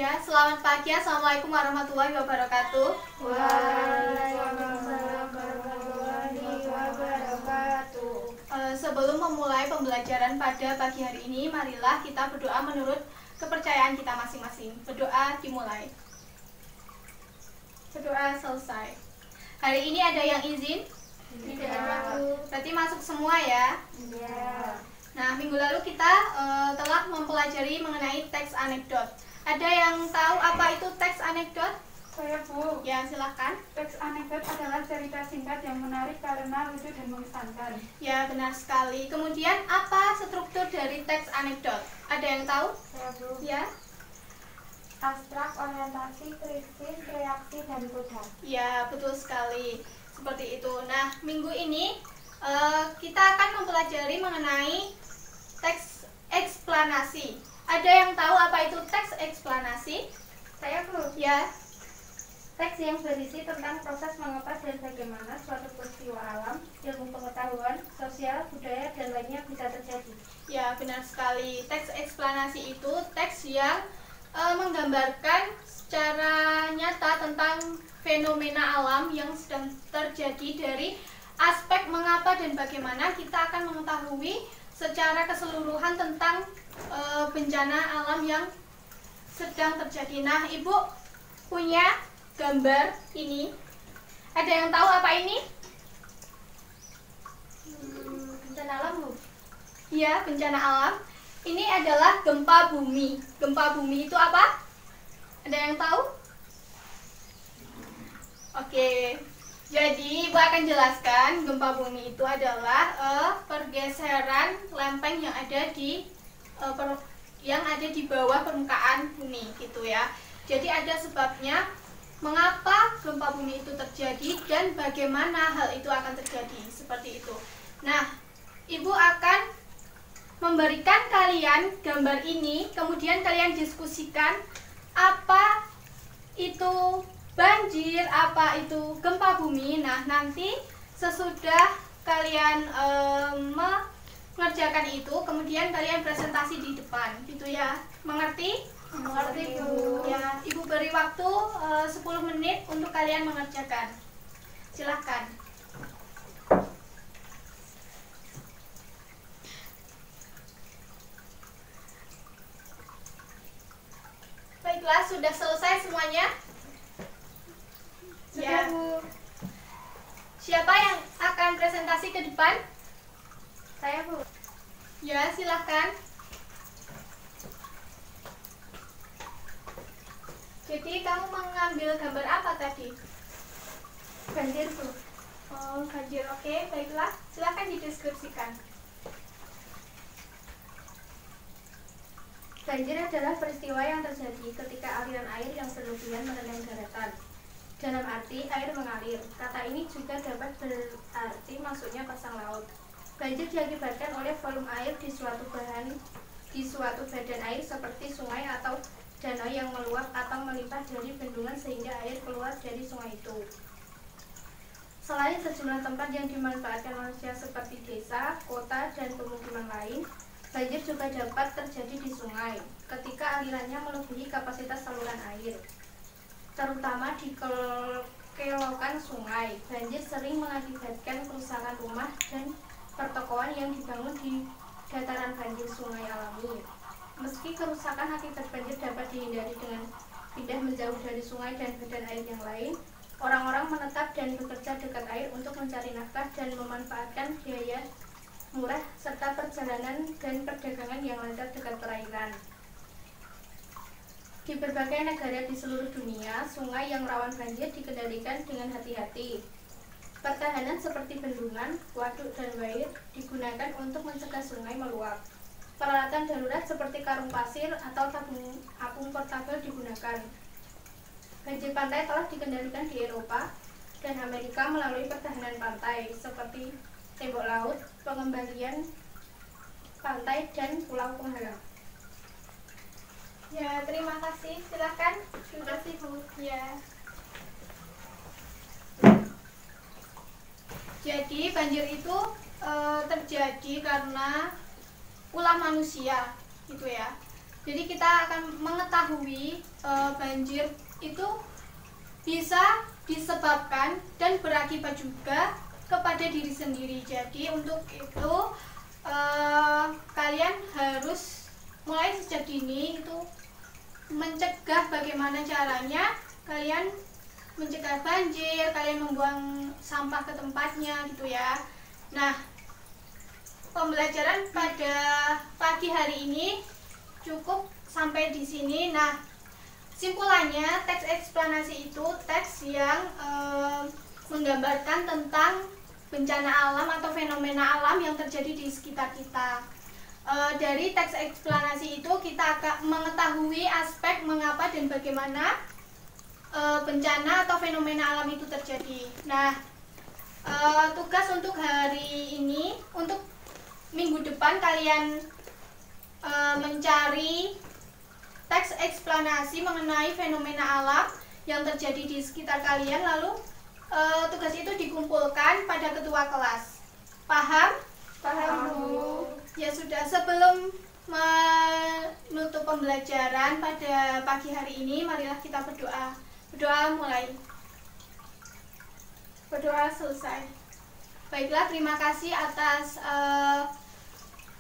Ya, selamat pagi. Assalamualaikum warahmatullahi wabarakatuh. Waalaikumsalam warahmatullahi wabarakatuh. Sebelum memulai pembelajaran pada pagi hari ini, marilah kita berdoa menurut kepercayaan kita masing-masing. Berdoa dimulai. Berdoa selesai. Hari ini ada yang izin? Tidak. Berarti masuk semua ya? Ya. Nah, minggu lalu kita telah mempelajari mengenai teks anekdot. Ada yang tahu apa itu teks anekdot? Saya Bu. Ya, silahkan. Teks anekdot adalah cerita singkat yang menarik karena lucu dan mengesankan. Ya, benar sekali. Kemudian, apa struktur dari teks anekdot? Ada yang tahu? Saya Bu. Ya? Abstrak, orientasi, kritis, reaksi, dan pudar. Ya, betul sekali. Seperti itu. Nah, minggu ini kita akan mempelajari mengenai teks eksplanasi. Ada yang tahu apa itu teks eksplanasi? Saya Bu. Ya. Teks yang berisi tentang proses mengapa dan bagaimana suatu peristiwa alam, ilmu pengetahuan, sosial, budaya, dan lainnya bisa terjadi. Ya, benar sekali. Teks eksplanasi itu teks yang menggambarkan secara nyata tentang fenomena alam yang sedang terjadi dari aspek mengapa dan bagaimana kita akan mengetahui secara keseluruhan tentang bencana alam yang sedang terjadi. Nah, Ibu punya gambar ini. Ada yang tahu apa ini? Bencana alam Bu. Ya, bencana alam. Ini adalah gempa bumi. Gempa bumi itu apa? Ada yang tahu? Oke. Jadi, Ibu akan jelaskan gempa bumi itu adalah pergeseran lempeng yang ada di bawah permukaan bumi, gitu ya. Jadi ada sebabnya mengapa gempa bumi itu terjadi dan bagaimana hal itu akan terjadi, seperti itu. Nah, Ibu akan memberikan kalian gambar ini, kemudian kalian diskusikan apa itu banjir, apa itu gempa bumi. Nah, nanti sesudah kalian mengerjakan itu, kemudian kalian presentasi di depan, gitu ya. Mengerti? Mengerti Bu. Ya, Ibu beri waktu 10 menit untuk kalian mengerjakan. Silahkan. Baiklah, sudah selesai semuanya? Sudah Bu. Siapa yang akan presentasi ke depan? Saya Bu. Ya, silahkan. Jadi kamu mengambil gambar apa tadi? Banjir Bu. Oh, banjir. Oke, baiklah. Silahkan dideskripsikan. Banjir adalah peristiwa yang terjadi ketika aliran air yang berlebihan merendam daratan. Dalam arti air mengalir. Kata ini juga dapat berarti masuknya pasang laut. Banjir diakibatkan oleh volume air di suatu badan air seperti sungai atau danau yang meluap atau melimpah dari bendungan sehingga air keluar dari sungai itu. Selain sejumlah tempat yang dimanfaatkan manusia seperti desa, kota, dan pemukiman lain, banjir juga dapat terjadi di sungai ketika alirannya melebihi kapasitas saluran air. Terutama di kelokan sungai, banjir sering mengakibatkan kerusakan rumah dan pertokoan yang dibangun di dataran banjir sungai alami. Meski kerusakan akibat banjir dapat dihindari dengan pindah menjauh dari sungai dan badan air yang lain, orang-orang menetap dan bekerja dekat air untuk mencari nafkah dan memanfaatkan biaya murah serta perjalanan dan perdagangan yang lancar dekat perairan. Di berbagai negara di seluruh dunia, sungai yang rawan banjir dikendalikan dengan hati-hati. Pertahanan seperti bendungan, waduk, dan wair digunakan untuk mencegah sungai meluap. Peralatan darurat seperti karung pasir atau tabung apung portabel digunakan. Banjir pantai telah dikendalikan di Eropa dan Amerika melalui pertahanan pantai seperti tembok laut, pengembalian pantai, dan pulau penghalang. Ya, terima kasih. Silahkan. Terima kasih Bu. Ya. Jadi banjir itu terjadi karena ulah manusia, gitu ya. Jadi kita akan mengetahui banjir itu bisa disebabkan dan berakibat juga kepada diri sendiri. Jadi untuk itu kalian harus mulai sejak dini itu mencegah bagaimana caranya kalian mencegah banjir, kalian membuang sampah ke tempatnya gitu ya. Nah, pembelajaran pada pagi hari ini cukup sampai di sini. Nah, simpulannya teks eksplanasi itu teks yang menggambarkan tentang bencana alam atau fenomena alam yang terjadi di sekitar kita. Dari teks eksplanasi itu kita akan mengetahui aspek mengapa dan bagaimana bencana atau fenomena alam itu terjadi. Nah, tugas untuk hari ini, untuk minggu depan kalian mencari teks eksplanasi mengenai fenomena alam yang terjadi di sekitar kalian, lalu tugas itu dikumpulkan pada ketua kelas. Paham? Paham, Bu. Ya sudah, sebelum menutup pembelajaran pada pagi hari ini, marilah kita berdoa. Berdoa mulai. Berdoa selesai. Baiklah, terima kasih atas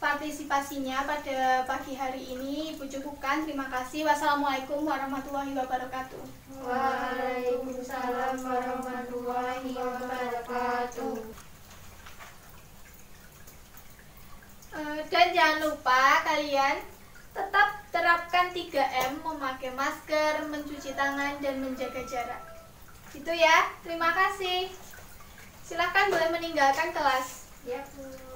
partisipasinya pada pagi hari ini. Ibu cukupkan, terima kasih. Wassalamualaikum warahmatullahi wabarakatuh. Waalaikumsalam warahmatullahi wabarakatuh. Dan jangan lupa kalian tetap terapkan 3M, memakai masker, mencuci tangan, dan menjaga jarak. Itu ya, terima kasih. Silakan boleh meninggalkan kelas. Ya, Bu.